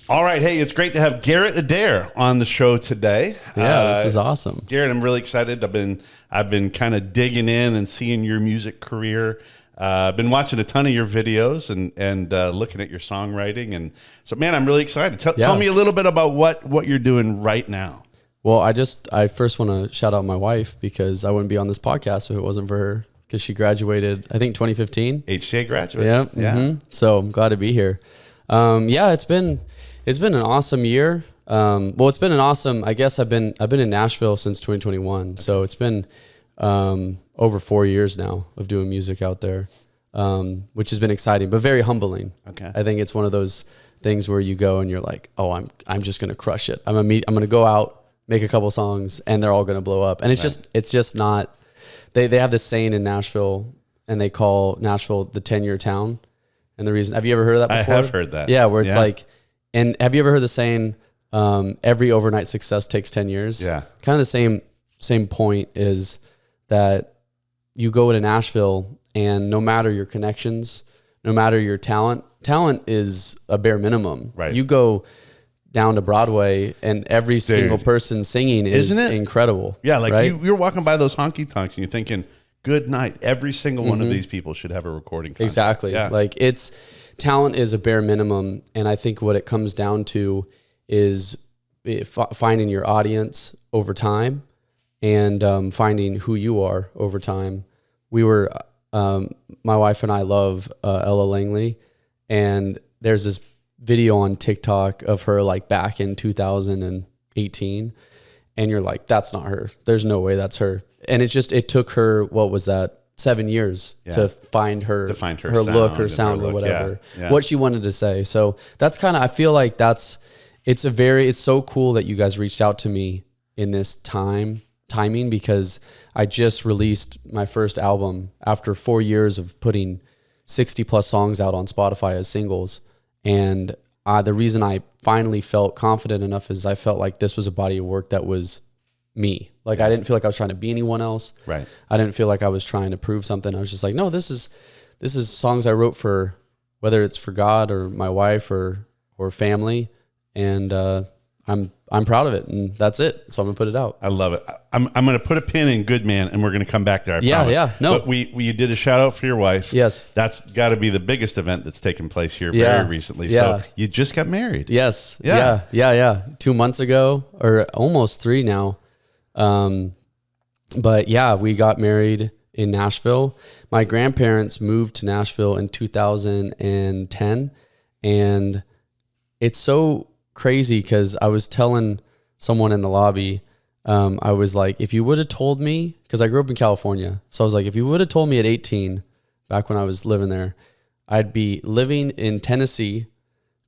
All right. Hey, it's great to have Garrett Adair on the show today. Yeah, this is awesome. Garrett, I'm really excited. I've been kind of digging in and seeing your music career. I've been watching a ton of your videos and looking at your songwriting. And so, man, I'm really excited. Tell me a little bit about what you're doing right now. Well, I first want to shout out my wife because I wouldn't be on this podcast if it wasn't for her, because she graduated, I think, 2015. HCA graduate. Yeah. Yeah. Mm-hmm. So I'm glad to be here. It's been an awesome year. It's been an awesome, I guess I've been in Nashville since 2021. Okay. So it's been over 4 years now of doing music out there, which has been exciting, but very humbling. Okay. I think it's one of those things where you go and you're like, oh, I'm just going to crush it. I'm going to go out, make a couple songs, and they're all going to blow up. And it's just not, they have this saying in Nashville, and they call Nashville the 10-year town. And the reason, have you ever heard of that before? I have heard that. Yeah, where it's like, and have you ever heard the saying, every overnight success takes 10 years? Yeah. Kind of the same point is that you go to Nashville, and no matter your connections, no matter your talent is a bare minimum. Right. You go down to Broadway, and every single person singing is incredible. Yeah, like you're walking by those honky tonks, and you're thinking, good night. Every single one of these people should have a recording contract. Exactly. Yeah. Like talent is a bare minimum. And I think what it comes down to is finding your audience over time and finding who you are over time. My wife and I love Ella Langley, and there's this video on TikTok of her like back in 2018. And you're like, that's not her. There's no way that's her. And it took her, what was that, 7 years to find her look, her sound, or whatever, what she wanted to say. So that's kind of, I feel like it's so cool that you guys reached out to me in this timing, because I just released my first album after 4 years of putting 60 plus songs out on Spotify as singles. And the reason I finally felt confident enough is I felt like this was a body of work that was me. Like I didn't feel like I was trying to be anyone else. Right. I didn't feel like I was trying to prove something. I was just like, no, this is songs I wrote for, whether it's for God or my wife or family. And I'm proud of it, and that's it. So I'm gonna put it out. I love it. I'm gonna put a pin in Good Man, and we're gonna come back there. I promise. Yeah. No. But you did a shout out for your wife. Yes. That's got to be the biggest event that's taken place here very recently. Yeah. So you just got married. Yes. Yeah. 2 months ago, or almost 3 now. But yeah, we got married in Nashville. My grandparents moved to Nashville in 2010, and it's so crazy because I was telling someone in the lobby, I was like, if you would have told me, because I grew up in California, so I was like, if you would have told me at 18, back when I was living there, I'd be living in Tennessee,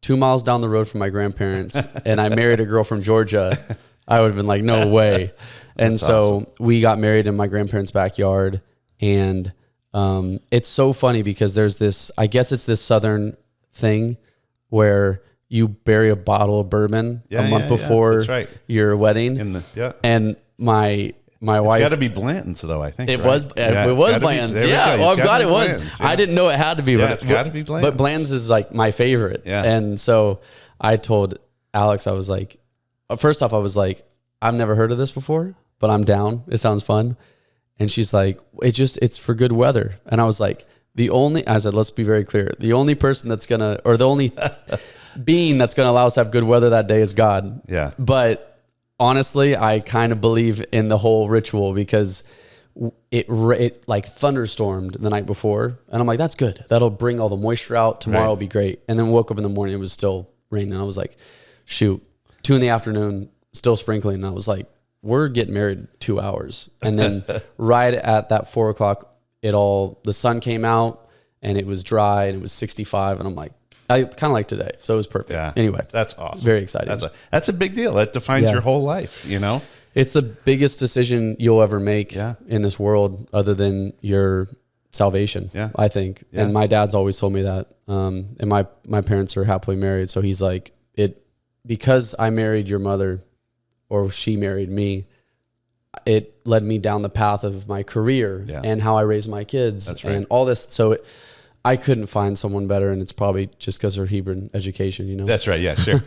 2 miles down the road from my grandparents, and I married a girl from Georgia, I would have been like, no way. And so awesome. We got married in my grandparents' backyard, and it's so funny because there's this, I guess it's this Southern thing where you bury a bottle of bourbon a month before your wedding. And my wife. It's got to be Blanton's though, I think. It was Blanton's. Yeah. Well, I'm glad it was. Yeah. I didn't know it had to be. Yeah, it's got to be Blanton's. But Blanton's is like my favorite. Yeah. And so I told Alex, I was like, first off, I was like, I've never heard of this before, but I'm down. It sounds fun. And she's like, it's for good weather. And I was like, I said, let's be very clear. The only person that's the only being that's going to allow us to have good weather that day is God. Yeah. But honestly, I kind of believe in the whole ritual because it like thunderstormed the night before. And I'm like, that's good. That'll bring all the moisture out. Tomorrow will be great. And then woke up in the morning, it was still raining. And I was like, shoot, 2 PM, still sprinkling. And I was like, we're getting married 2 hours. And then right at that 4 o'clock, the sun came out and it was dry and it was 65. And I'm like, I kind of like today. So it was perfect. Yeah. Anyway. That's awesome. Very exciting. That's a big deal. That defines your whole life, you know? It's the biggest decision you'll ever make in this world other than your salvation, I think. Yeah. And my dad's always told me that. And my parents are happily married. So he's like, because I married your mother, or she married me, it led me down the path of my career and how I raised my kids and all this. So I couldn't find someone better, and it's probably just because of her Hebrew education, you know? That's right. Yeah, sure.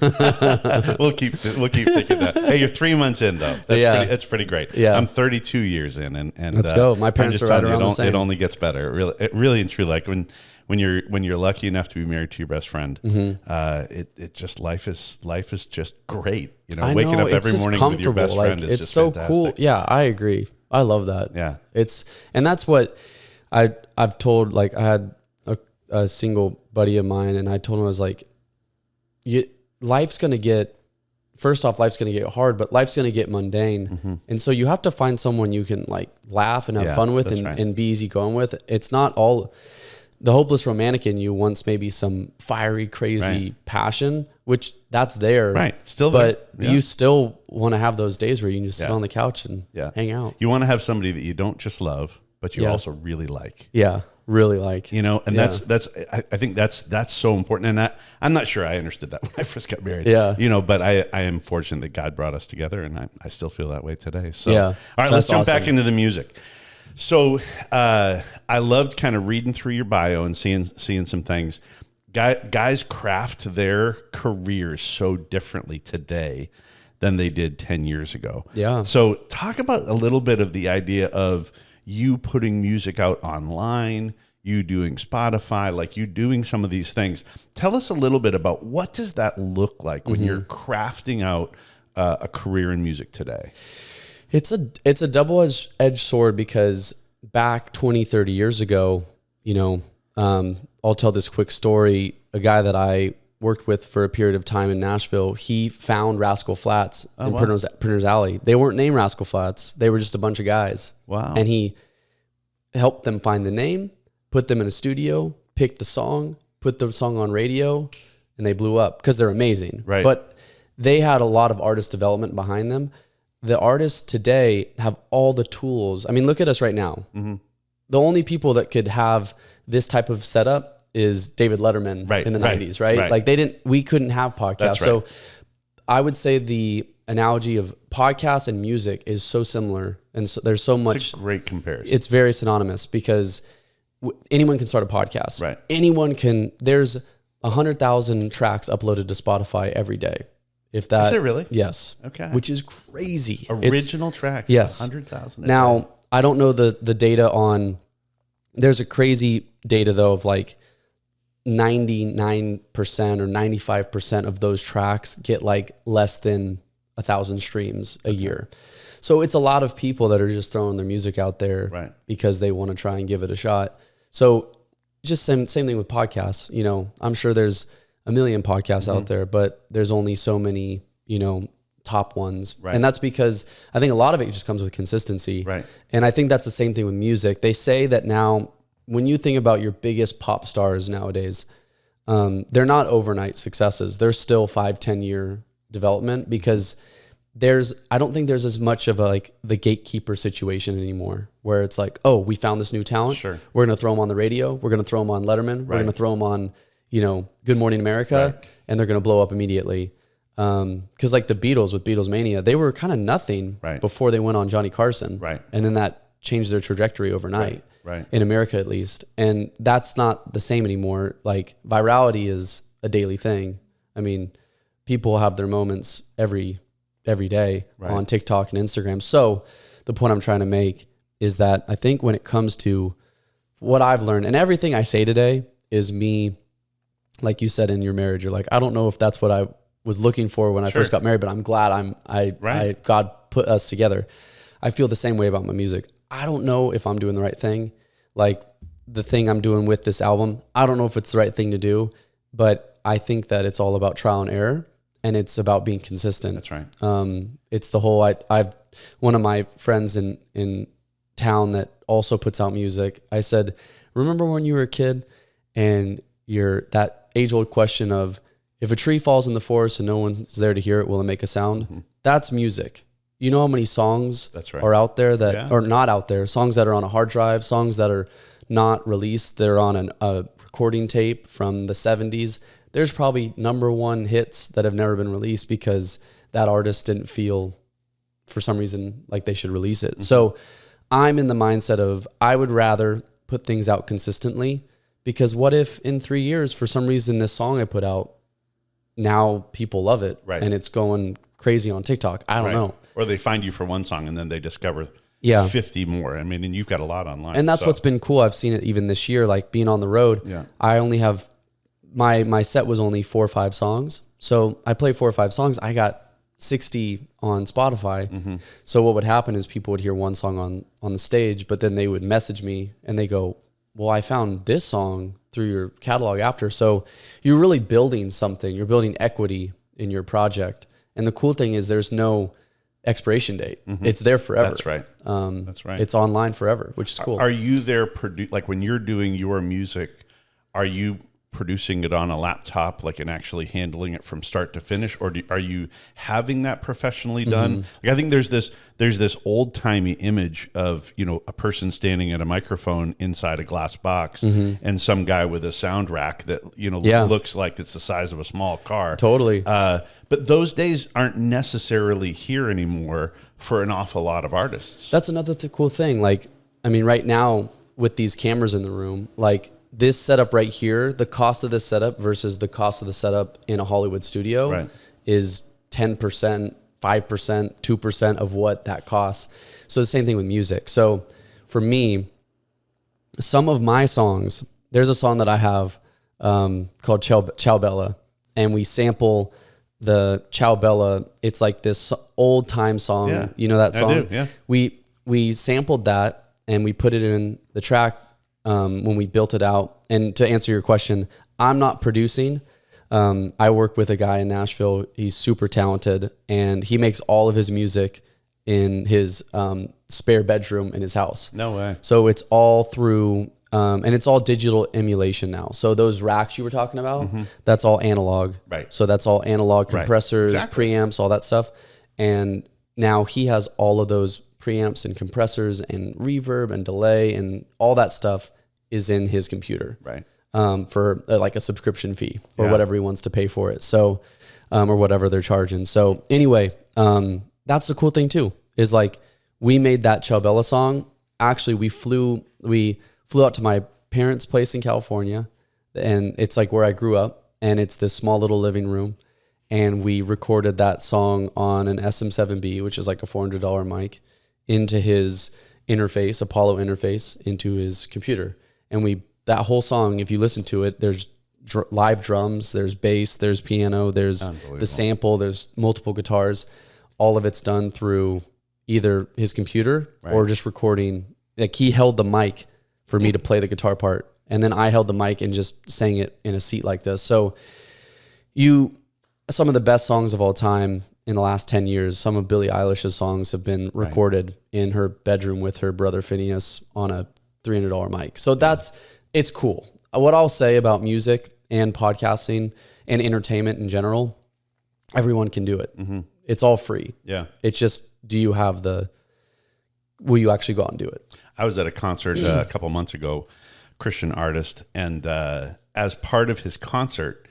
we'll keep thinking that. Hey, you're 3 months in though. That's pretty great. Yeah. I'm 32 years in, and let's go. My parents are right around the same. It only gets better. It really and truly, like when you're lucky enough to be married to your best friend, it just life is just great. You know, waking up every morning with your best friend is just so fantastic. Cool. Yeah, I agree. I love that. Yeah. And that's what I've told, like I had a single buddy of mine, and I told him, I was like, life's going to get hard, but life's going to get mundane. And so you have to find someone you can like laugh and have fun with and be easy going with. It's not all the hopeless romantic in you wants maybe some fiery, crazy passion, which that's there. Right. Still but there. You still want to have those days where you can just sit on the couch and hang out. You want to have somebody that you don't just love, but you also really like. Yeah. Really like, you know, and I think that's so important. And I'm not sure I understood that when I first got married, you know, but I am fortunate that God brought us together, and I still feel that way today. So, all right, let's jump back into the music. So, I loved kind of reading through your bio and seeing some things. Guys craft their careers so differently today than they did 10 years ago. Yeah. So talk about a little bit of the idea of you putting music out online, you doing Spotify, like you doing some of these things. Tell us a little bit about what does that look like when you're crafting out a career in music today? It's a double-edged sword, because back 20, 30 years ago, you know, I'll tell this quick story. A guy that I worked with for a period of time in Nashville, he found Rascal Flatts in Printer's Alley. They weren't named Rascal Flatts. They were just a bunch of guys. Wow. And he helped them find the name, put them in a studio, picked the song, put the song on radio, and they blew up because they're amazing. Right. But they had a lot of artist development behind them. The artists today have all the tools. I mean, look at us right now. The only people that could have this type of setup is David Letterman in the 90s, right? Like we couldn't have podcasts. That's right. So I would say the analogy of podcast and music is so similar. And so there's so much. It's a great comparison. It's very synonymous, because anyone can start a podcast. Right. Anyone can. There's 100,000 tracks uploaded to Spotify every day. If that. Is it really? Yes. Okay. Which is crazy. Original tracks. Yes. 100,000. Now, I don't know the data on. There's a crazy data though of like 99% or 95% of those tracks get like less than 1,000 streams a year. So it's a lot of people that are just throwing their music out there because they want to try and give it a shot. So just same thing with podcasts. You know, I'm sure there's a million podcasts out there, but there's only so many, you know, top ones. And that's because I think a lot of it just comes with consistency. And I think that's the same thing with music. They say that now, when you think about your biggest pop stars nowadays, they're not overnight successes. They're still 5-10 year development, because I don't think there's as much of the gatekeeper situation anymore, where it's like, oh, we found this new talent. Sure. We're going to throw them on the radio. We're going to throw them on Letterman. We're going to throw them on, you know, Good Morning America, and they're going to blow up immediately. Cause like the Beatles with Beatlemania, they were kind of nothing before they went on Johnny Carson. And then that changed their trajectory overnight. In America, at least. And that's not the same anymore. Like virality is a daily thing. I mean, people have their moments every day on TikTok and Instagram. So the point I'm trying to make is that I think when it comes to what I've learned, and everything I say today is me, like you said in your marriage, you're like, I don't know if that's what I was looking for when I first got married, but I'm glad God put us together. I feel the same way about my music. I don't know if I'm doing the right thing. Like the thing I'm doing with this album, I don't know if it's the right thing to do, but I think that it's all about trial and error, and it's about being consistent. That's right. It's the whole, I've one of my friends in town that also puts out music. I said, remember when you were a kid and that age old question of, if a tree falls in the forest and no one's there to hear it, will it make a sound? That's music. You know how many songs are out there that are not out there, songs that are on a hard drive, songs that are not released. They're on a recording tape from the 70s. There's probably number one hits that have never been released because that artist didn't feel for some reason like they should release it. So I'm in the mindset of, I would rather put things out consistently, Because what if in 3 years, for some reason, this song I put out, now people love it, and it's going crazy on TikTok. I don't know. Or they find you for one song and then they discover 50 more. I mean, and you've got a lot online. And that's what's been cool. I've seen it even this year, like being on the road. Yeah. I only have, my set was only 4 or 5 songs. So I played 4 or 5 songs. I got 60 on Spotify. So what would happen is people would hear one song on the stage, but then they would message me and they go, well, I found this song through your catalog after. So you're really building something. You're building equity in your project. And the cool thing is there's no expiration date. It's there forever. That's right. That's right. It's online forever, which is cool. Are you there, like when you're doing your music, are you producing it on a laptop, like, and actually handling it from start to finish, or are you having that professionally done? Like, I think there's this old timey image of, you know, a person standing at a microphone inside a glass box and some guy with a sound rack that, you know, looks like it's the size of a small car. Totally. But those days aren't necessarily here anymore for an awful lot of artists. That's another cool thing. Like, I mean, right now with these cameras in the room, like, this setup right here, the cost of this setup versus the cost of the setup in a Hollywood studio is 10%, 5%, 2% of what that costs. So the same thing with music. So for me, some of my songs, there's a song that I have called Ciao Bella, and we sample the Ciao Bella. It's like this old time song. Yeah, you know that song? I do, yeah. We sampled that and we put it in the track when we built it out. And to answer your question, I'm not producing. I work with a guy in Nashville. He's super talented, and he makes all of his music in his spare bedroom in his house. No way. So it's all through, and it's all digital emulation now. So those racks you were talking about, that's all analog. Right. So that's all analog compressors, preamps, all that stuff. And now he has all of those preamps and compressors and reverb and delay and all that stuff is in his computer, right? For like a subscription fee or whatever he wants to pay for it. So, or whatever they're charging. So anyway, that's the cool thing too, is like we made that Ciao Bella song. Actually, we flew out to my parents' place in California, and it's like where I grew up, and it's this small little living room. And we recorded that song on an SM7B, which is like a $400 mic, into his interface, Apollo interface, into his computer. And that whole song, if you listen to it, there's live drums, there's bass, there's piano, there's the sample, there's multiple guitars. All of it's done through either his computer or just recording. Like, he held the mic for me to play the guitar part, and then I held the mic and just sang it in a seat like this. So some of the best songs of all time in the last 10 years, some of Billie Eilish's songs have been recorded in her bedroom with her brother Phineas on a $300 mic. So it's cool. What I'll say about music and podcasting and entertainment in general, everyone can do it. It's all free. Yeah. It's just, will you actually go out and do it? I was at a concert a couple months ago, Christian artist. And as part of his concert,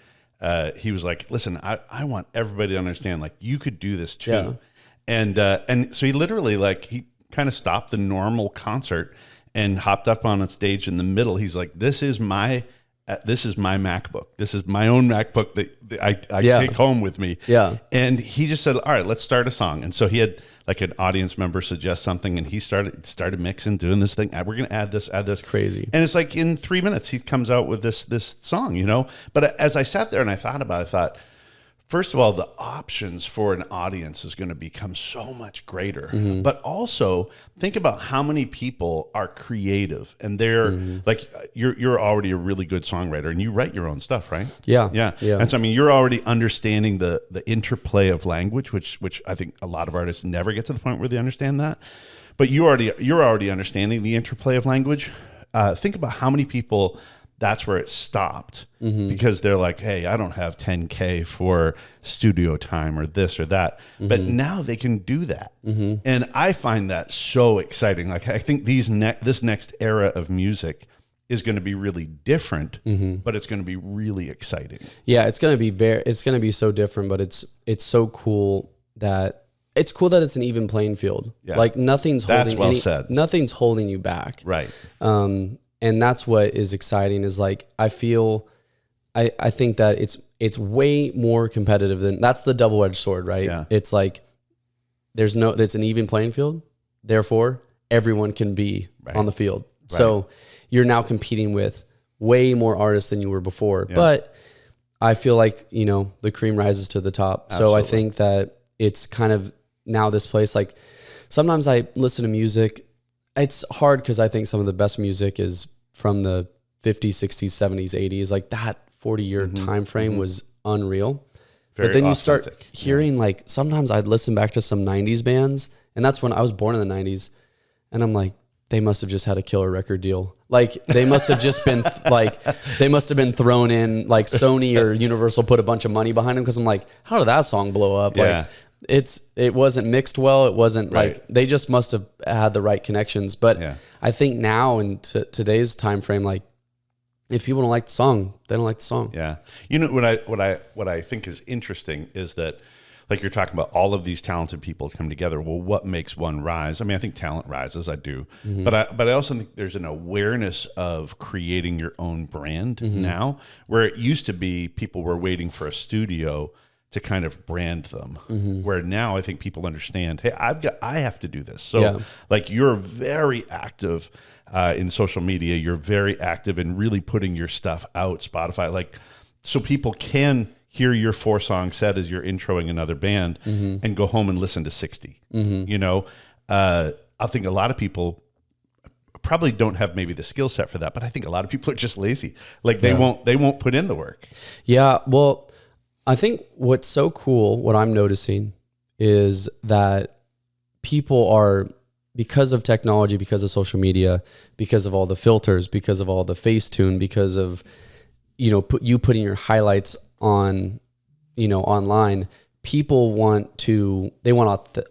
he was like, listen, I want everybody to understand, like, you could do this too. Yeah. And so he literally, like, he kind of stopped the normal concert and hopped up on a stage in the middle. He's like, this is my MacBook. This is my own MacBook that I take home with me. Yeah. And he just said, all right, let's start a song. And so he had like an audience member suggest something, and he started mixing, doing this thing. We're going to add this. Crazy. And it's like in 3 minutes, he comes out with this song, you know? But as I sat there and I thought about it, I thought, first of all, the options for an audience is going to become so much greater. But also think about how many people are creative, and they're like, you're already a really good songwriter, and you write your own stuff, right? Yeah. And so, I mean, you're already understanding the interplay of language, which I think a lot of artists never get to the point where they understand that. But you're already understanding the interplay of language. Think about how many people that's where it stopped because they're like, hey, I don't have 10K for studio time or this or that. But now they can do that. And I find that so exciting. Like, I think this next era of music is going to be really different, but it's going to be really exciting. Yeah, it's going to be so different, but it's so cool that it's an even playing field. Yeah. Like, nothing's holding you back. Right. And that's what is exciting is like, I think that it's way more competitive than, that's the double-edged sword, right? Yeah. It's like, it's an even playing field. Therefore, everyone can be on the field. Right. So you're now competing with way more artists than you were before. Yeah. But I feel like, you know, the cream rises to the top. Absolutely. So I think that it's kind of now this place, like sometimes I listen to music. It's hard because I think some of the best music is from the 50s, 60s, 70s, 80s. Like that 40-year time frame was unreal. Very but then you authentic. Start hearing like, sometimes I'd listen back to some 90s bands, and that's when I was born in the 90s. And I'm like, they must have just had a killer record deal. Like they must have just been they must have been thrown in, like Sony or Universal put a bunch of money behind them. Cause I'm like, how did that song blow up? Yeah. Like it wasn't mixed well. It wasn't like, they just must have had the right connections. But I think now in today's time frame, like if people don't like the song, they don't like the song. Yeah. You know, what I think is interesting is that, like you're talking about all of these talented people come together. Well, what makes one rise? I mean, I think talent rises. I do, but I also think there's an awareness of creating your own brand now, where it used to be people were waiting for a studio to kind of brand them. Where now I think people understand, hey, I have to do this. So like you're very active in social media. You're very active in really putting your stuff out, Spotify, like so people can hear your 4-song set as you're introing another band and go home and listen to 60. You know, I think a lot of people probably don't have maybe the skill set for that, but I think a lot of people are just lazy. Like they won't put in the work. Yeah. Well, I think what's so cool, what I'm noticing is that people are, because of technology, because of social media, because of all the filters, because of all the Facetune, because of, you know, putting your highlights on, you know, online, people want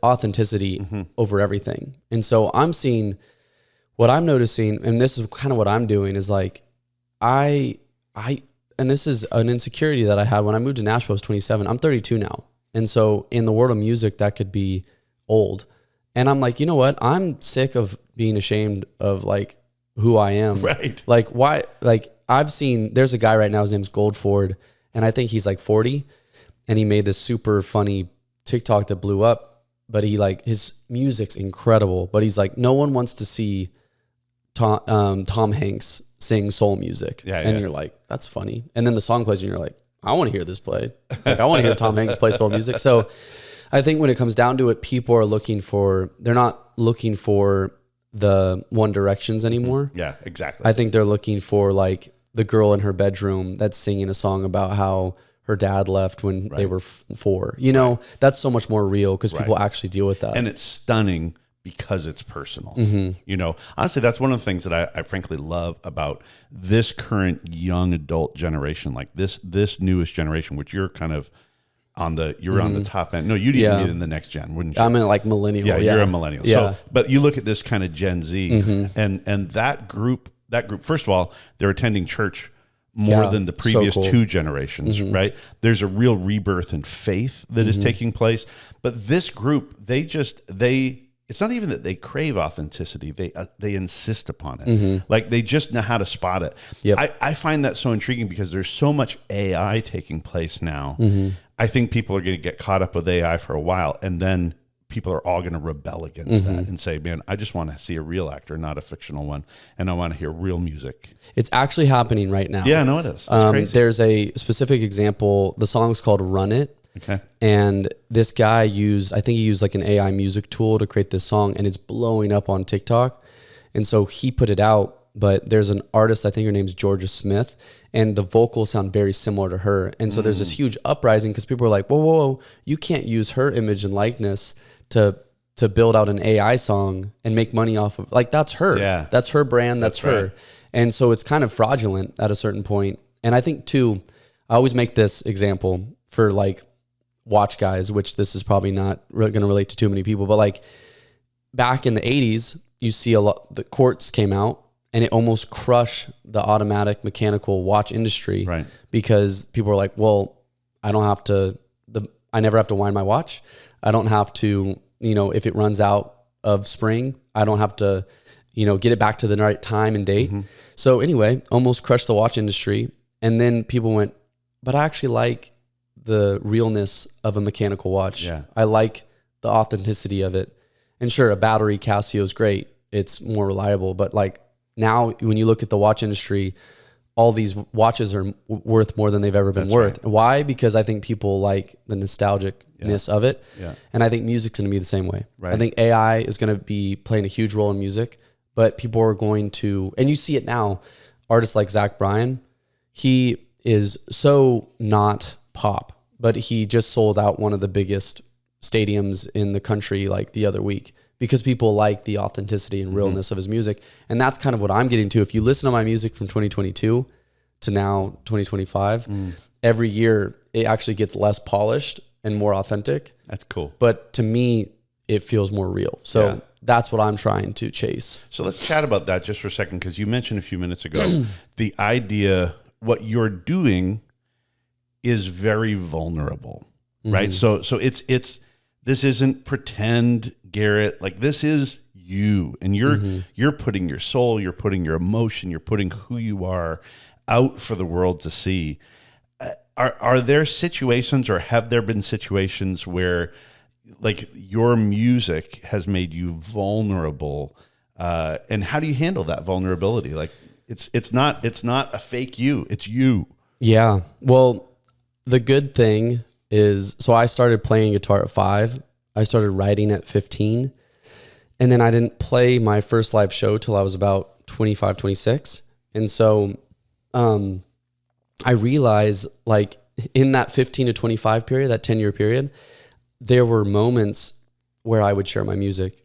authenticity over everything. And so what I'm noticing, and this is kind of what I'm doing, is like, and this is an insecurity that I had when I moved to Nashville. I was 27. I'm 32 now. And so in the world of music, that could be old. And I'm like, you know what? I'm sick of being ashamed of like who I am. Right. Like why, like there's a guy right now, his name's Goldford, and I think he's like 40, and he made this super funny TikTok that blew up, but his music's incredible, but he's like, no one wants to see Tom Hanks sing soul music. And you're like, that's funny. And then the song plays and you're like, I want to hear this play. Like I want to hear Tom Hanks play soul music. So I think when it comes down to it, people are they're not looking for the One Directions anymore. Yeah, exactly. I think they're looking for like the girl in her bedroom that's singing a song about how her dad left when they were 4. You know, that's so much more real because people actually deal with that. And it's stunning because it's personal. You know, honestly, that's one of the things that I frankly love about this current young adult generation, like this newest generation, which you're kind of on the top end. No, you'd even be in the next gen, wouldn't you? I'm in like millennial. Yeah, you're a millennial. Yeah. So, but you look at this kind of Gen Z and that group, first of all, they're attending church more than the previous 2 generations, right? There's a real rebirth in faith that is taking place. But this group, it's not even that they crave authenticity. They insist upon it. Like they just know how to spot it. Yep. I find that so intriguing because there's so much AI taking place now. I think people are going to get caught up with AI for a while, and then people are all going to rebel against that and say, man, I just want to see a real actor, not a fictional one. And I want to hear real music. It's actually happening right now. Yeah, no, it is. It's crazy. There's a specific example. The song's called Run It. Okay. And this guy I think he used like an AI music tool to create this song, and it's blowing up on TikTok. And so he put it out, but there's an artist, I think her name's Georgia Smith, and the vocals sound very similar to her. And so there's this huge uprising because people are like, whoa, you can't use her image and likeness to build out an AI song and make money off of, like, that's her. Yeah. That's her brand. That's her. Right. And so it's kind of fraudulent at a certain point. And I think too, I always make this example for like watch guys, which this is probably not going to relate to too many people, but like back in the 80s, you see a lot, the quartz came out and it almost crushed the automatic mechanical watch industry, right? Because people were like, well, I never have to wind my watch. I don't have to, if it runs out of spring, I don't have to, get it back to the right time and date. Mm-hmm. So anyway, almost crushed the watch industry. And then people went, but I actually like the realness of a mechanical watch. Yeah. I like the authenticity of it. And sure, a battery Casio is great. It's more reliable. But like now when you look at the watch industry, all these watches are worth more than they've ever been worth. Right. Why? Because I think people like the nostalgicness of it. Yeah. And I think music's going to be the same way. Right. I think AI is going to be playing a huge role in music, but people are going to, and you see it now, artists like Zach Bryan, he is so not pop, but he just sold out one of the biggest stadiums in the country like the other week because people like the authenticity and realness of his music. And that's kind of what I'm getting to. If you listen to my music from 2022 to now 2025, every year it actually gets less polished and more authentic. That's cool. But to me, it feels more real. So that's what I'm trying to chase. So let's chat about that just for a second, because you mentioned a few minutes ago the idea, what you're doing is very vulnerable, right? So it's this isn't pretend, Garrett. Like, this is you, and you're putting your soul, you're putting your emotion, you're putting who you are out for the world to see. Are there situations, or have there been situations where like your music has made you vulnerable, and how do you handle that vulnerability? Like, it's not a fake you, it's you. Yeah. Well, the good thing is, so I started playing guitar at 5. I started writing at 15. And then I didn't play my first live show till I was about 25, 26. And so I realized, like, in that 15 to 25 period, that 10-year period, there were moments where I would share my music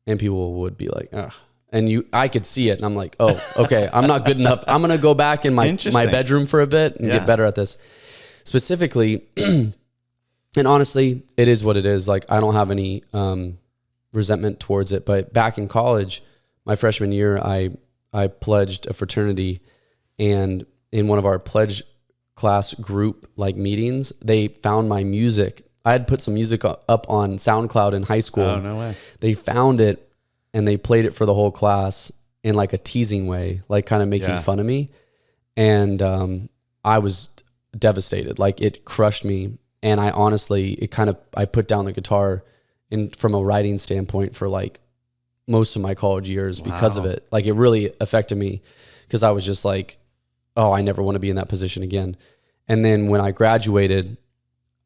and people would be like, ugh. And I could see it, and I'm like, oh, okay, I'm not good enough. I'm going to go back in my bedroom for a bit and get better at this. Specifically, and honestly, it is what it is. Like, I don't have any resentment towards it. But back in college, my freshman year, I pledged a fraternity, and in one of our pledge class group like meetings, they found my music. I had put some music up on SoundCloud in high school. Oh, no way. They found it and they played it for the whole class in like a teasing way, like kind of making fun of me. And I was devastated. Like, it crushed me. And I honestly, I put down the guitar from a writing standpoint for like most of my college years because of it. Like, it really affected me because I was just like, oh, I never want to be in that position again. And then when I graduated,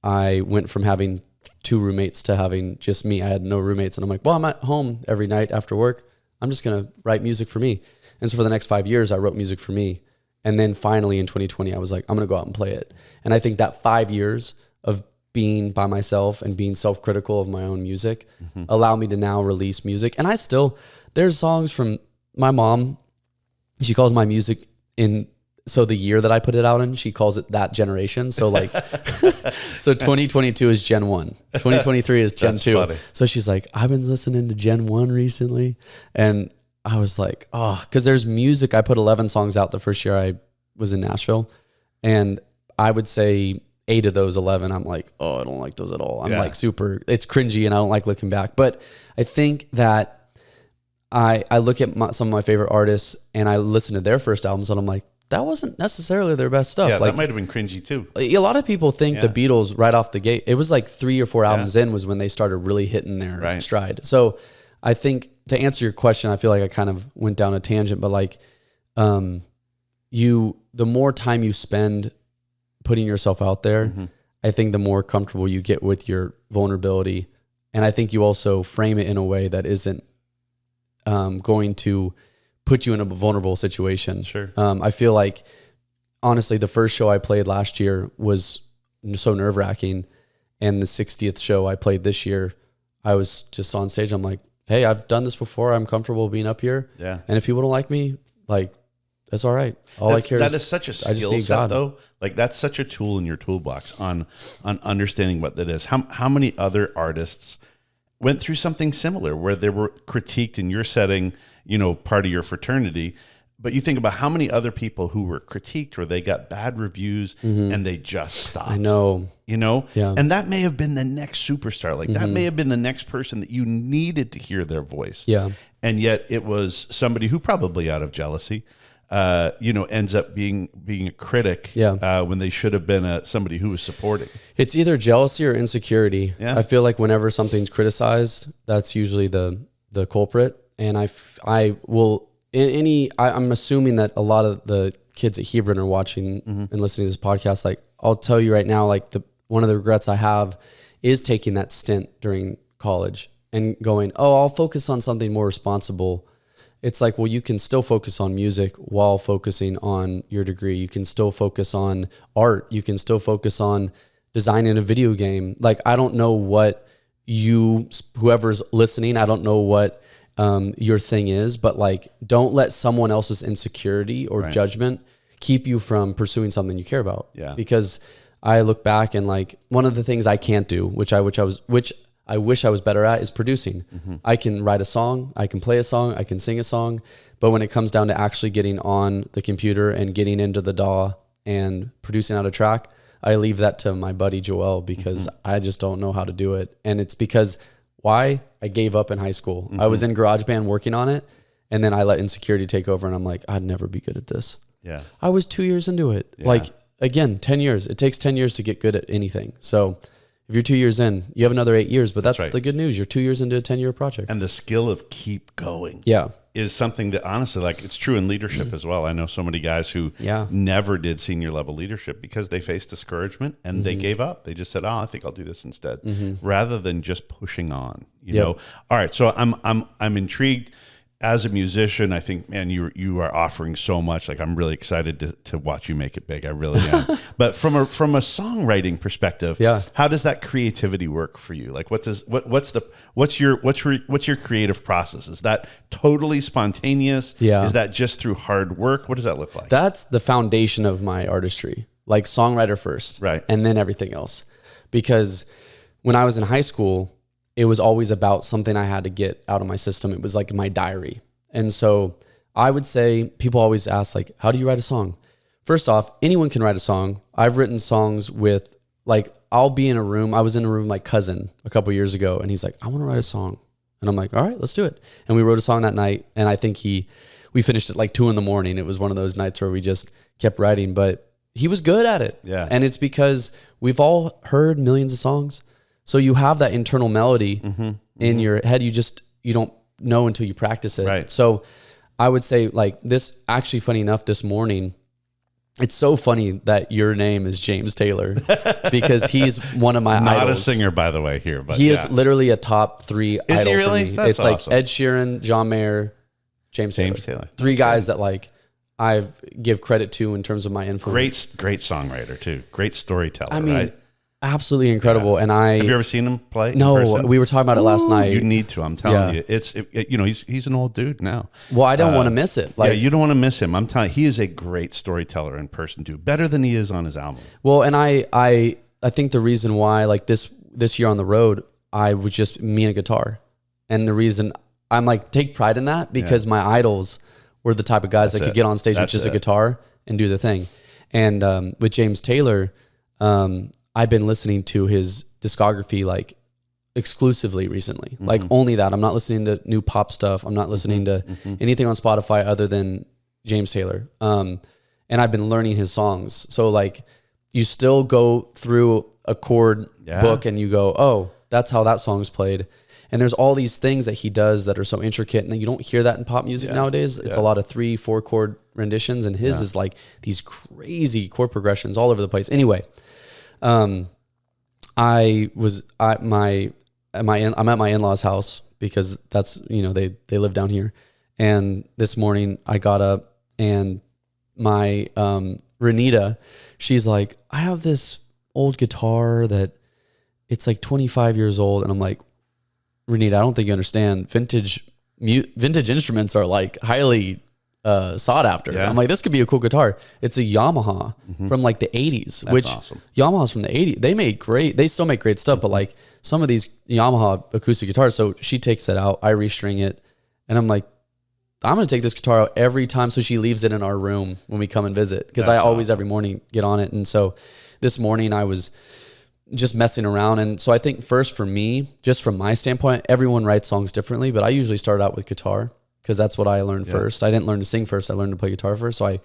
I went from having 2 roommates to having just me. I had no roommates, and I'm like, well, I'm at home every night after work. I'm just going to write music for me. And so for the next 5 years, I wrote music for me. And then finally in 2020, I was like, I'm going to go out and play it. And I think that 5 years of being by myself and being self-critical of my own music allowed me to now release music. And there's songs from my mom. She calls my music so the year that I put it out in, she calls it that generation. So like, so 2022 is Gen 1. 2023 is Gen 2. Funny. So she's like, I've been listening to Gen 1 recently. And I was like, oh, because there's music. I put 11 songs out the first year I was in Nashville. And I would say 8 of those 11, I'm like, oh, I don't like those at all. I'm like it's cringy and I don't like looking back. But I think that I look at some of my favorite artists and I listen to their first albums and I'm like, that wasn't necessarily their best stuff. Yeah, like, that might have been cringy too. A lot of people think the Beatles right off the gate, it was like 3 or 4 albums in was when they started really hitting their stride. So I think to answer your question, I feel like I kind of went down a tangent, but like the more time you spend putting yourself out there, I think the more comfortable you get with your vulnerability. And I think you also frame it in a way that isn't going to put you in a vulnerable situation. Sure. I feel like, honestly, the first show I played last year was so nerve-wracking. And the 60th show I played this year, I was just on stage. I'm like, hey, I've done this before. I'm comfortable being up here. Yeah. And if people don't like me, like, that's all right. I care that is such a skill set, though. Like, that's such a tool in your toolbox on understanding what that is. How many other artists went through something similar where they were critiqued in your setting, part of your fraternity, But you think about how many other people who were critiqued or they got bad reviews and they just stopped. I know. Yeah. And that may have been the next superstar. Like that may have been the next person that you needed to hear their voice. Yeah. And yet it was somebody who probably out of jealousy, ends up being a critic when they should have been somebody who was supporting. It's either jealousy or insecurity. Yeah. I feel like whenever something's criticized, that's usually the culprit. And I'm assuming that a lot of the kids at Hebron are watching and listening to this podcast. Like, I'll tell you right now, like one of the regrets I have is taking that stint during college and going, I'll focus on something more responsible. It's like, well, you can still focus on music while focusing on your degree. You can still focus on art. You can still focus on designing a video game. Like, I don't know what whoever's listening, I don't know what your thing is, but like, don't let someone else's insecurity or judgment keep you from pursuing something you care about. Yeah. Because I look back and like, one of the things I can't do, which I wish I was better at, is producing. I can write a song, I can play a song, I can sing a song, but when it comes down to actually getting on the computer and getting into the DAW and producing out a track, I leave that to my buddy Joel, because I just don't know how to do it. And it's because why? I gave up in high school. I was in GarageBand working on it, and then I let insecurity take over, and I'm like, I'd never be good at this. Yeah. I was 2 years into it. Yeah. Like, again, 10 years. It takes 10 years to get good at anything. So if you're 2 years in, you have another 8 years, but that's the good news. You're 2 years into a 10-year project. And the skill of keep going. Yeah. Is something that honestly, like, it's true in leadership as well. I know so many guys who never did senior level leadership because they faced discouragement and they gave up. They just said, I think I'll do this instead, rather than just pushing on, you know? All right. So I'm intrigued. As a musician, I think, man, you are offering so much. Like, I'm really excited to watch you make it big. I really am. But from a songwriting perspective, how does that creativity work for you? Like, what's your creative process? Is that totally spontaneous? Yeah. Is that just through hard work? What does that look like? That's the foundation of my artistry. Like, songwriter first, right, and then everything else. Because when I was in high school, it was always about something I had to get out of my system. It was like my diary. And so I would say, people always ask, like, how do you write a song? First off, anyone can write a song. I've written songs with, like, I'll be in a room. I was in a room with my cousin a couple years ago, and he's like, I want to write a song. And I'm like, all right, let's do it. And we wrote a song that night. And I think we finished at like 2 a.m. It was one of those nights where we just kept writing, but he was good at it. Yeah. And it's because we've all heard millions of songs. So you have that internal melody in your head. You don't know until you practice it. Right. So I would say, like, this, actually, funny enough, this morning, it's so funny that your name is James Taylor, because he's one of my idols. Not a singer, by the way, here, but he is literally a top 3 idol he really? for me. That's it's awesome. Like Ed Sheeran, John Mayer, James Taylor. 3 guys that, like, I give credit to in terms of my influence. Great songwriter too. Great storyteller. Right? Absolutely incredible. Yeah. And have you ever seen him play? No, we were talking about it last night. You need to. I'm telling you, he's an old dude now. Well, I don't want to miss it. Like, you don't want to miss him. I'm telling you, he is a great storyteller in person too, better than he is on his album. Well, and I think the reason why, like, this year on the road, I was just me and a guitar, and the reason I'm like, take pride in that, because my idols were the type of guys that could get on stage with just a guitar and do the thing. And with James Taylor, I've been listening to his discography, like, exclusively recently, like only that. I'm not listening to new pop stuff. I'm not listening to anything on Spotify other than James Taylor. And I've been learning his songs. So, like, you still go through a chord book and you go, oh, that's how that song's played. And there's all these things that he does that are so intricate, and you don't hear that in pop music nowadays. It's a lot of 3-4 chord renditions, and his is like these crazy chord progressions all over the place. Anyway, I'm at my in-laws' house, because that's, they live down here. And this morning I got up, and my Renita, she's like, I have this old guitar that it's like 25 years old. And I'm like, Renita, I don't think you understand. Vintage instruments are, like, highly sought after. Yeah. I'm like, this could be a cool guitar. It's a Yamaha from, like, the 80s. That's which awesome. Yamaha's from the 80s. They still make great stuff, but, like, some of these Yamaha acoustic guitars. So she takes it out, I restring it, and I'm like, I'm going to take this guitar out every time. So she leaves it in our room when we come and visit, because I always every morning get on it. And so this morning I was just messing around. And so I think first for me, just from my standpoint, everyone writes songs differently, but I usually start out with guitar because that's what I learned first. I didn't learn to sing first. I learned to play guitar first. So I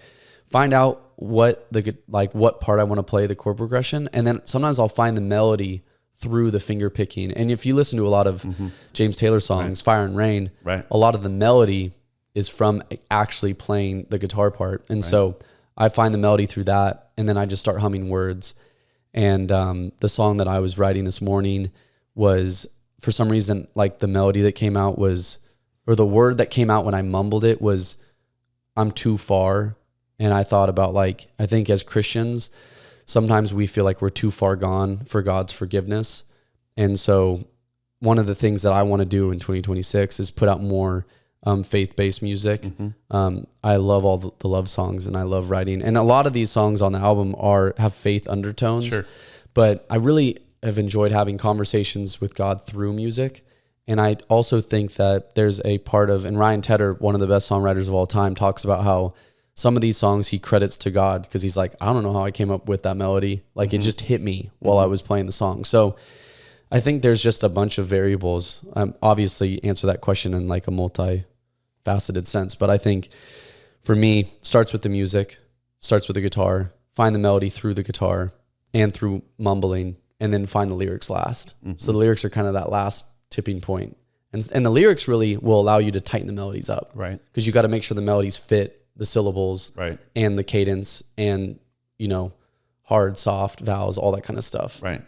find out what part I want to play, the chord progression. And then sometimes I'll find the melody through the finger picking. And if you listen to a lot of James Taylor songs, Fire and Rain, a lot of the melody is from actually playing the guitar part. And so I find the melody through that, and then I just start humming words. And the song that I was writing this morning was, for some reason, like the melody that came out was, or the word that came out when I mumbled it was, I'm too far. And I thought about, like, I think as Christians, sometimes we feel like we're too far gone for God's forgiveness. And so one of the things that I want to do in 2026 is put out more faith-based music. I love all the love songs, and I love writing. And a lot of these songs on the album have faith undertones. Sure. But I really have enjoyed having conversations with God through music. And I also think that there's a part of, and Ryan Tedder, one of the best songwriters of all time, talks about how some of these songs he credits to God, because he's like, I don't know how I came up with that melody. Like it just hit me while I was playing the song. So I think there's just a bunch of variables. Obviously answer that question in like a multi-faceted sense, but I think for me, starts with the music, starts with the guitar, find the melody through the guitar and through mumbling, and then find the lyrics last. So the lyrics are kind of that last tipping point. And the lyrics really will allow you to tighten the melodies up. Right. Because you got to make sure the melodies fit the syllables and the cadence and, hard, soft, vowels, all that kind of stuff. Right.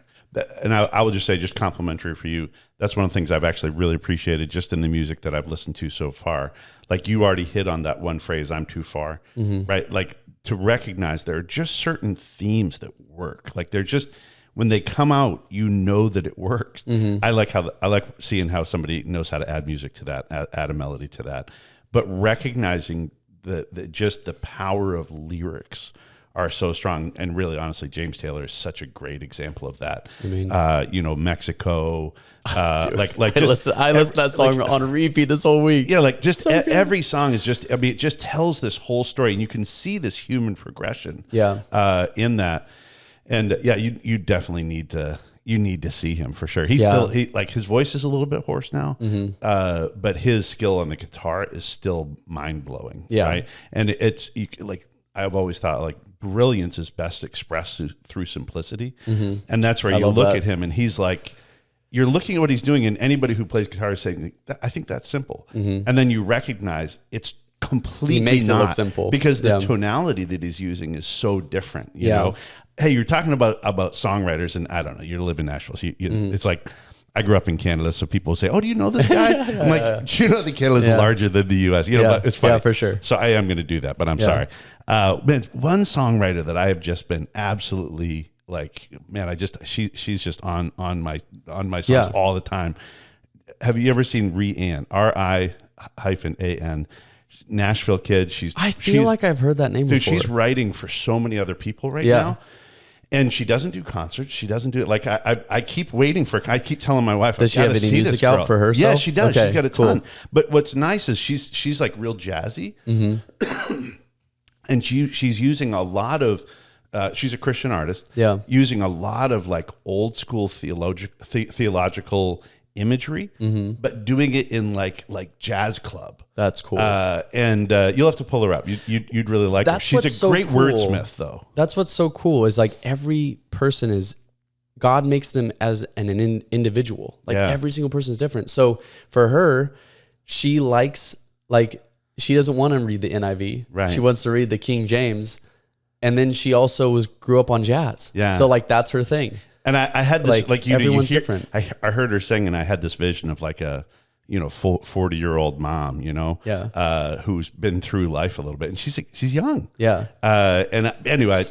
And I would just say, just complimentary for you, that's one of the things I've actually really appreciated just in the music that I've listened to so far. Like you already hit on that one phrase, I'm too far, right? Like to recognize there are just certain themes that work. Like they're just, when they come out, that it works. I like seeing how somebody knows how to add music to that, add a melody to that, but recognizing just the power of lyrics are so strong. And really, honestly, James Taylor is such a great example of that. I mean, Mexico, I listened to that song on repeat this whole week. Yeah. Like just every song is just, it just tells this whole story, and you can see this human progression in that. And you definitely need to see him for sure. He's still, his voice is a little bit hoarse now, but his skill on the guitar is still mind blowing. Yeah. Right. And I've always thought like brilliance is best expressed through simplicity. And that's where you look at him and he's like, you're looking at what he's doing, and anybody who plays guitar is saying, I think that's simple. And then you recognize it's completely he makes not, it look simple because the tonality that he's using is so different, you know? Hey, you're talking about songwriters, and I don't know, you live in Nashville. So it's like, I grew up in Canada, so people say, oh, do you know this guy? I'm like, do you know that Canada is larger than the U.S.? But it's funny. Yeah, for sure. So I am going to do that, but I'm sorry. Man, one songwriter that I have just been absolutely like, man, she's just on my songs all the time. Have you ever seen Rian? R-I-A-N. Nashville kid. I feel like I've heard that name before. She's writing for so many other people right now. And she doesn't do concerts. She doesn't do it. Like I keep waiting for. I keep telling my wife. Does she have any music out for herself? Yeah, she does. Okay, she's got a ton. But what's nice is she's like real jazzy, and she's using a lot of. She's a Christian artist. Yeah, using a lot of like old school theological imagery, but doing it in like jazz club. That's cool. And you'll have to pull her up. You'd really like her. She's a great wordsmith, though. That's what's so cool is like every person is, God makes them as an individual. Like every single person is different. So for her, she likes, like, she doesn't want to read the NIV. Right. She wants to read the King James. And then she also grew up on jazz. Yeah. So like that's her thing. And I had this, like everyone's different. I heard her sing, and I had this vision of like a, 40-year-old mom, who's been through life a little bit, and she's young. Yeah. And anyway,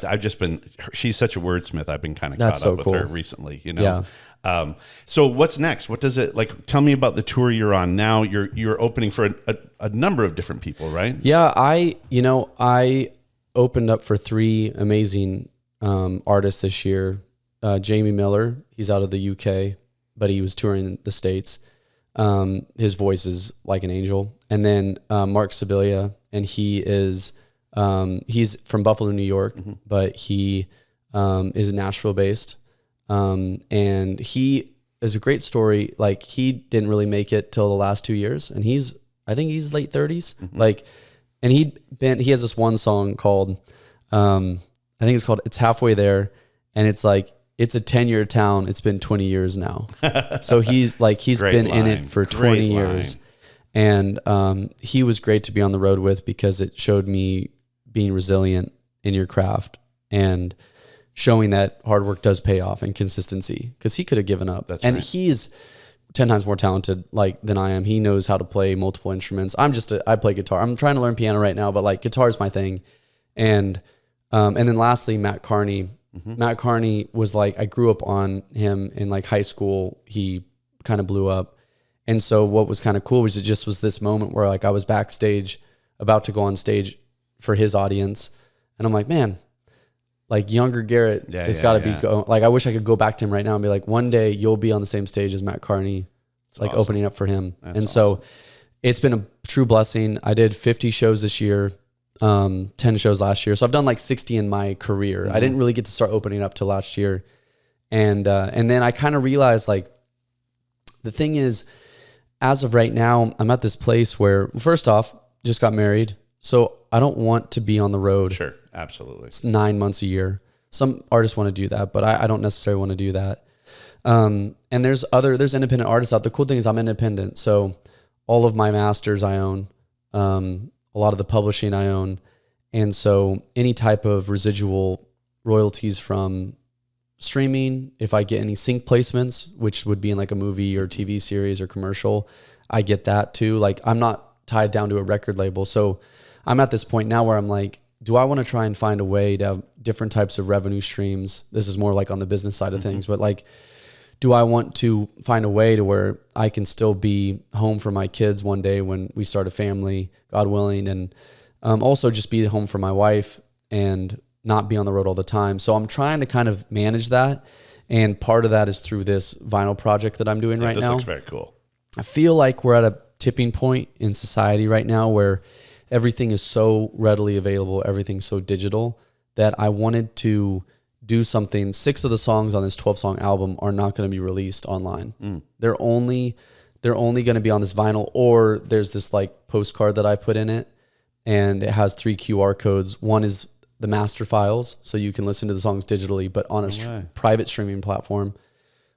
she's such a wordsmith. I've been kind of caught up with her recently, Yeah. So what's next? What does it like? Tell me about the tour you're on now. You're opening for a number of different people, right? Yeah. I opened up for 3 amazing artists this year. Jamie Miller, he's out of the UK, but he was touring the States. His voice is like an angel. And then Mark Sibilia, and he's from Buffalo, New York, but he is Nashville-based. And he is a great story. Like, he didn't really make it till the last 2 years, and I think he's late 30s. Like, and he has this one song called, I think it's called It's Halfway There. And it's like, it's a 10-year town. It's been 20 years now. So he's been in it for 20 years. And he was great to be on the road with, because it showed me being resilient in your craft and showing that hard work does pay off, and consistency, because he could have given up. That's right. He's 10 times more talented than I am. He knows how to play multiple instruments. I play guitar. I'm trying to learn piano right now, but like, guitar is my thing. And then lastly, Matt Carney. Matt Carney was like, I grew up on him in like high school. He kind of blew up. And so what was kind of cool was it just was this moment where like I was backstage about to go on stage for his audience. And I'm like, man, like younger Garrett has got to be going. Like, I wish I could go back to him right now and be like, one day you'll be on the same stage as Matt Carney, like awesome. Opening up for him. That's awesome. So it's been a true blessing. I did 50 shows this year, 10 shows last year. So I've done like 60 in my career. I didn't really get to start opening up till last year. And then I kind of realized, like, the thing is, as of right now, I'm at this place where, first off, just got married. So I don't want to be on the road. Sure. Absolutely. It's 9 months a year. Some artists want to do that, but I don't necessarily want to do that. And there's independent artists out there. The cool thing is I'm independent. So all of my masters I own, a lot of the publishing I own. And so any type of residual royalties from streaming, if I get any sync placements, which would be in like a movie or TV series or commercial, I get that too. Like, I'm not tied down to a record label. So I'm at this point now where I'm like, do I want to try and find a way to have different types of revenue streams? This is more like on the business side of things, but like, do I want to find a way to where I can still be home for my kids one day when we start a family, God willing, and also just be home for my wife and not be on the road all the time. So I'm trying to kind of manage that. And part of that is through this vinyl project that I'm doing right now. This looks very cool. I feel like we're at a tipping point in society right now where everything is so readily available, everything's so digital, that I wanted to do something. 6 of the songs on this 12-song album are not going to be released online. They're only going to be on this vinyl, or there's this like postcard that I put in it, and it has 3 QR codes. One is the master files, so you can listen to the songs digitally, but on a private streaming platform.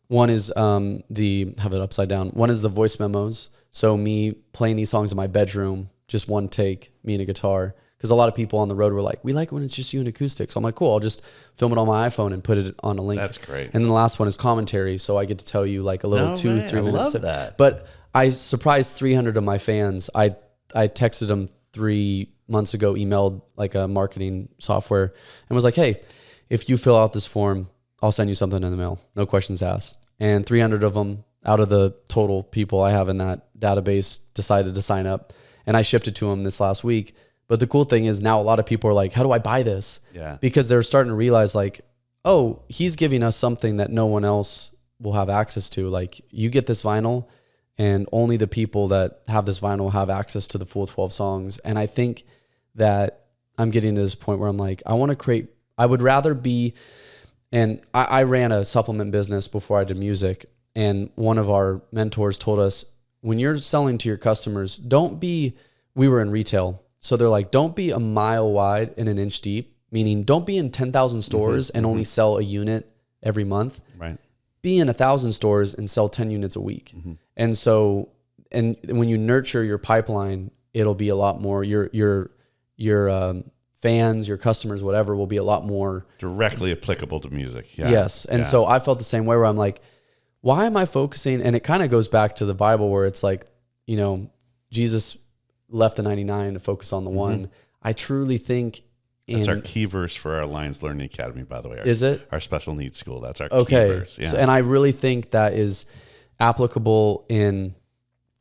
One is have it upside down. One is the voice memos. So me playing these songs in my bedroom, just one take, me and a guitar. Because a lot of people on the road were like, we like when it's just you and acoustic. So I'm like, cool, I'll just film it on my iPhone and put it on a link. That's great. And then the last one is commentary. So I get to tell you like a little 2-3 minutes. I love that. But I surprised 300 of my fans. I texted them 3 months ago, emailed like a marketing software, and was like, hey, if you fill out this form, I'll send you something in the mail. No questions asked. And 300 of them out of the total people I have in that database decided to sign up. And I shipped it to them this last week. But the cool thing is now a lot of people are like, how do I buy this? Yeah. Because they're starting to realize like, oh, he's giving us something that no one else will have access to. Like, you get this vinyl, and only the people that have this vinyl have access to the full 12 songs. And I think that I'm getting to this point where I'm like, I would rather be, and I ran a supplement business before I did music. And one of our mentors told us, when you're selling to your customers, we were in retail. So they're like, don't be a mile wide and an inch deep, meaning don't be in 10,000 stores and only sell a unit every month. Right. Be in 1,000 stores and sell 10 units a week. And so, and when you nurture your pipeline, it'll be a lot more, your fans, your customers, whatever, will be a lot more directly applicable to music. Yeah. Yes. And so I felt the same way, where I'm like, why am I focusing? And it kind of goes back to the Bible, where it's like, you know, Jesus left the 99 to focus on the one. I truly think that's our key verse for our Lions Learning Academy, by the way. Is it? Our special needs school. That's our key verse. Yeah. So, and I really think that is applicable in,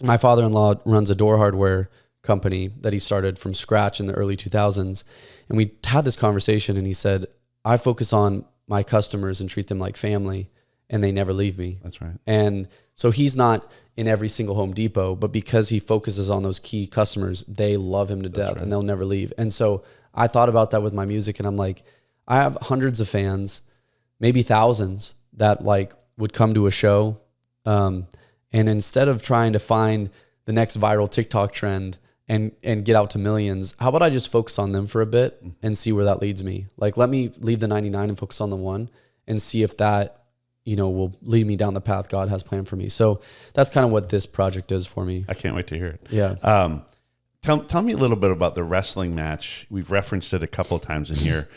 my father-in-law runs a door hardware company that he started from scratch in the early 2000s. And we had this conversation, and he said, I focus on my customers and treat them like family, and they never leave me. That's right. And So he's not in every single Home Depot, but because he focuses on those key customers, they love him to death and they'll never leave. And so I thought about that with my music, and I'm like, I have hundreds of fans, maybe thousands, that like would come to a show. And instead of trying to find the next viral TikTok trend and get out to millions, how about I just focus on them for a bit and see where that leads me? Like, let me leave the 99 and focus on the one and see if that, you know, will lead me down the path God has planned for me. So that's kind of what this project is for me. I can't wait to hear it. Yeah. Tell me a little bit about the wrestling match. We've referenced it a couple of times in here.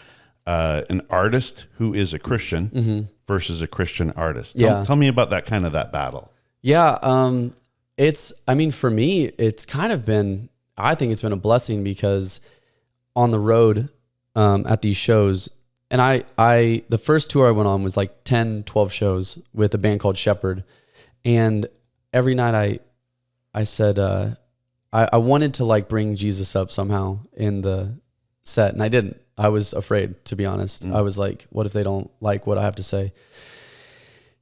An artist who is a Christian versus a Christian artist. Tell me about that battle. Yeah. I mean, for me, it's kind of been, I think it's been a blessing, because on the road, at these shows, and the first tour I went on was like 10, 12 shows with a band called Shepherd. And every night I said, I wanted to like bring Jesus up somehow in the set, and I didn't. I was afraid, to be honest. I was like, what if they don't like what I have to say?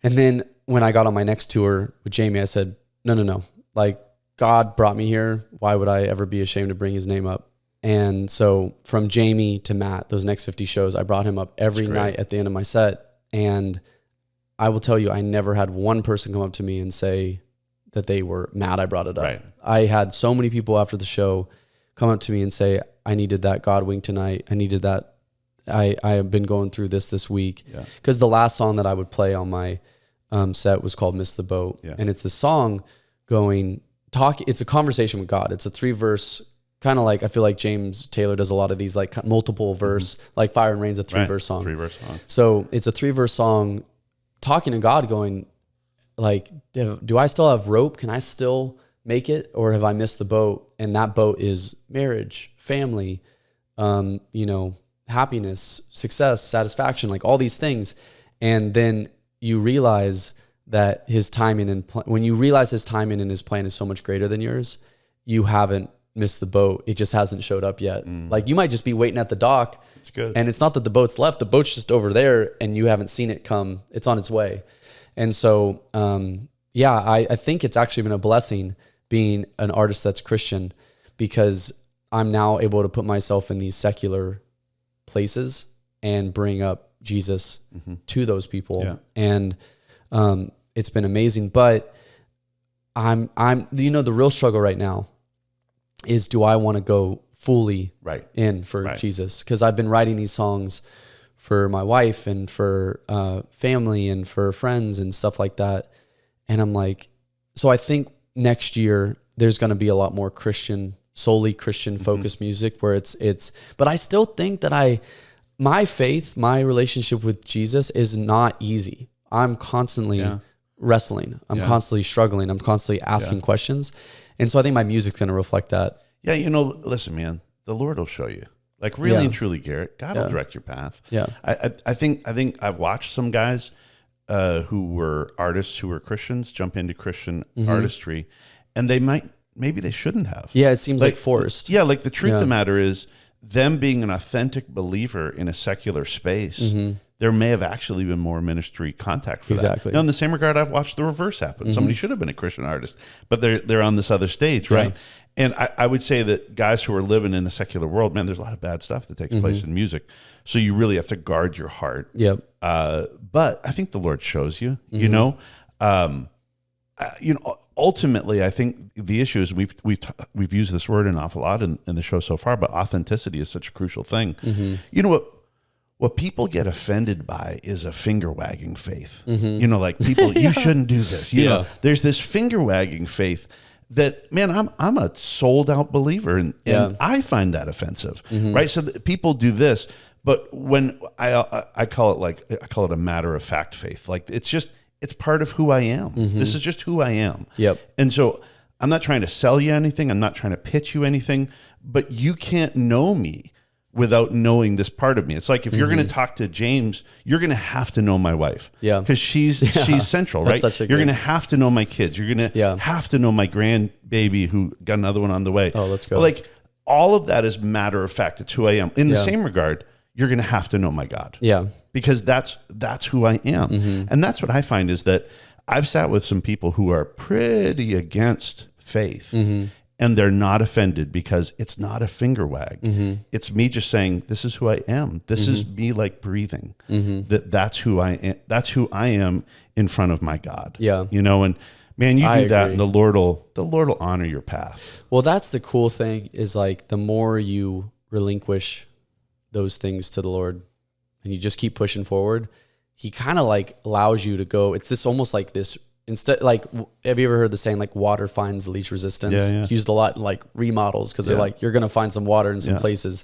And then when I got on my next tour with Jamie, I said, no. Like, God brought me here. Why would I ever be ashamed to bring his name up? And so from Jamie to Matt, those next 50 shows, I brought him up every night at the end of my set. And I will tell you, I never had one person come up to me and say that they were mad I brought it up. Right. I had so many people after the show come up to me and say, I needed that God wink tonight. I needed that. I have been going through this week. Because the last song that I would play on my set was called Miss the Boat. And it's the song it's a conversation with God. It's a 3-verse, kind of like, I feel like James Taylor does a lot of these like multiple verse, like Fire and Rain's a 3-verse song. 3-verse song. So it's a 3-verse song talking to God, going like, do I still have rope? Can I still make it? Or have I missed the boat? And that boat is marriage, family, happiness, success, satisfaction, like all these things. And then you realize that his timing when you realize his timing and his plan is so much greater than yours, you haven't missed the boat. It just hasn't showed up yet. Like, you might just be waiting at the dock. It's good. And it's not that the boat's left. The boat's just over there and you haven't seen it come. It's on its way. And so, I think it's actually been a blessing being an artist that's Christian, because I'm now able to put myself in these secular places and bring up Jesus to those people. Yeah. And it's been amazing. But I'm the real struggle right now is, do I want to go fully in for Jesus? Because I've been writing these songs for my wife and for family and for friends and stuff like that. And I'm like, so I think next year there's going to be a lot more solely Christian focused music, where but I still think that my faith, my relationship with Jesus is not easy. I'm constantly wrestling. I'm constantly struggling. I'm constantly asking questions. And so I think my music's going to reflect that. Yeah. Listen, man, the Lord will show you. Like, really and truly, Garrett, God will direct your path. Yeah. I think I've watched some guys who were artists who were Christians jump into Christian artistry, and maybe they shouldn't have. Yeah, it seems like forced. Yeah, like the truth of the matter is, them being an authentic believer in a secular space, there may have actually been more ministry contact for that. Exactly. Now, in the same regard, I've watched the reverse happen. Somebody should have been a Christian artist, but they're on this other stage, right? And I would say that guys who are living in the secular world, man, there's a lot of bad stuff that takes place in music. So you really have to guard your heart. Yep. But I think the Lord shows you, ultimately, I think the issue is we've used this word an awful lot in the show so far, but authenticity is such a crucial thing. You know what people get offended by is a finger wagging faith. Like, people, you shouldn't do this. You know, there's this finger wagging faith that, man, I'm a sold out believer, and I find that offensive, right? So people do this, but when I call it a matter of fact faith. Like, it's part of who I am. This is just who I am. Yep. And so I'm not trying to sell you anything. I'm not trying to pitch you anything, but you can't know me without knowing this part of me. It's like, if you're going to talk to James, you're going to have to know my wife. Yeah. Because she's central, right? You're going to have to know my kids. You're going to have to know my grandbaby who got another one on the way. Oh, let's go. Like, all of that is matter of fact. It's who I am. In the same regard, you're going to have to know my God. Yeah. Because that's who I am. And that's what I find is that I've sat with some people who are pretty against faith, and they're not offended because it's not a finger wag. It's me just saying, this is who I am. This is me like breathing. That's who I am. That's who I am in front of my God. Yeah. You know, and man, you do that and the Lord will honor your path. Well, that's the cool thing is like the more you relinquish those things to the Lord and you just keep pushing forward, he kind of like allows you to go. It's this almost like this instead, like, have you ever heard the saying like water finds the least resistance? Yeah. It's used a lot in like remodels because they're like, you're going to find some water in some places.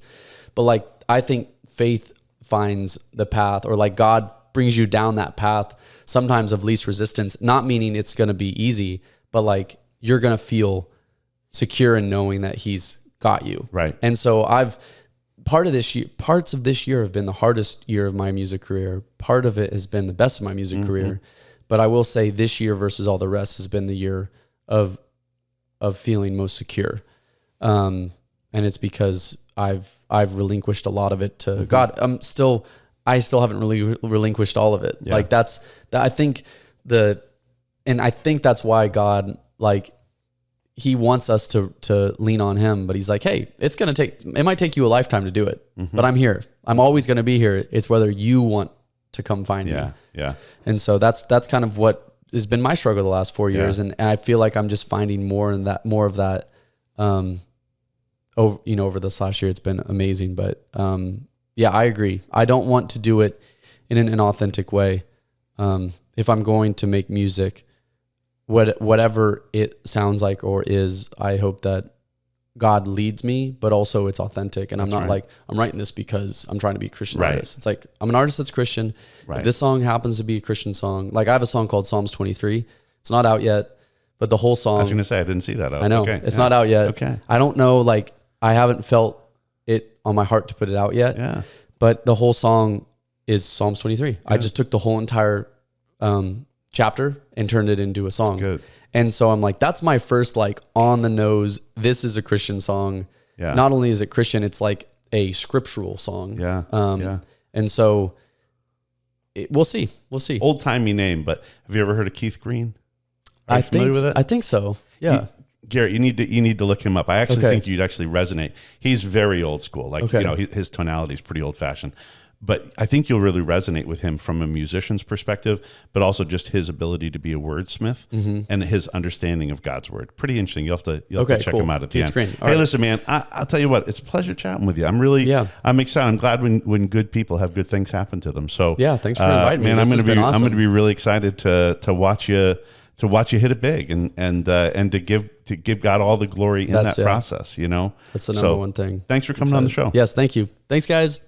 But like, I think faith finds the path, or like God brings you down that path sometimes of least resistance, not meaning it's going to be easy, but like you're going to feel secure in knowing that he's got you. Right. And so parts of this year have been the hardest year of my music career. Part of it has been the best of my music career. But I will say this year versus all the rest has been the year of feeling most secure. And it's because I've relinquished a lot of it to God. I still haven't really relinquished all of it. Yeah. Like I think that's why God, like, he wants us to lean on him, but he's like, hey, it might take you a lifetime to do it, but I'm here. I'm always going to be here. It's whether you want to come find me. Yeah. And so that's kind of what has been my struggle the last 4 years. And I feel like I'm just finding more of that, over this last year. It's been amazing, but, yeah, I agree. I don't want to do it in an inauthentic way. If I'm going to make music, whatever it sounds like or is, I hope that God leads me, but also it's authentic. And I'm not like, I'm writing this because I'm trying to be a Christian artist. It's like, I'm an artist that's Christian. If this song happens to be a Christian song, like I have a song called Psalms 23. It's not out yet, but the whole song. I was going to say, I didn't see that out. I know. Okay. It's not out yet. Okay. I don't know, like, I haven't felt it on my heart to put it out yet. Yeah. But the whole song is Psalms 23. Yeah. I just took the whole entire chapter and turned it into a song. Good. And so I'm like, that's my first like on the nose. This is a Christian song. Yeah. Not only is it Christian, it's like a scriptural song. Yeah. And so we'll see. Old timey name, but have you ever heard of Keith Green? I think so. Yeah. Garrett, you need to look him up. I actually think you'd actually resonate. He's very old school. Like, his tonality is pretty old fashioned, but I think you'll really resonate with him from a musician's perspective, but also just his ability to be a wordsmith and his understanding of God's word. Pretty interesting. You'll have to check him out at the end. Hey, listen, man, I'll tell you what, it's a pleasure chatting with you. I'm excited. I'm glad when good people have good things happen to them. So yeah, thanks for inviting me. Man, I'm going to be really excited to watch you hit it big and to give God all the glory in that process, you know? That's the number one thing. Thanks for coming on the show. Yes, thank you. Thanks, guys.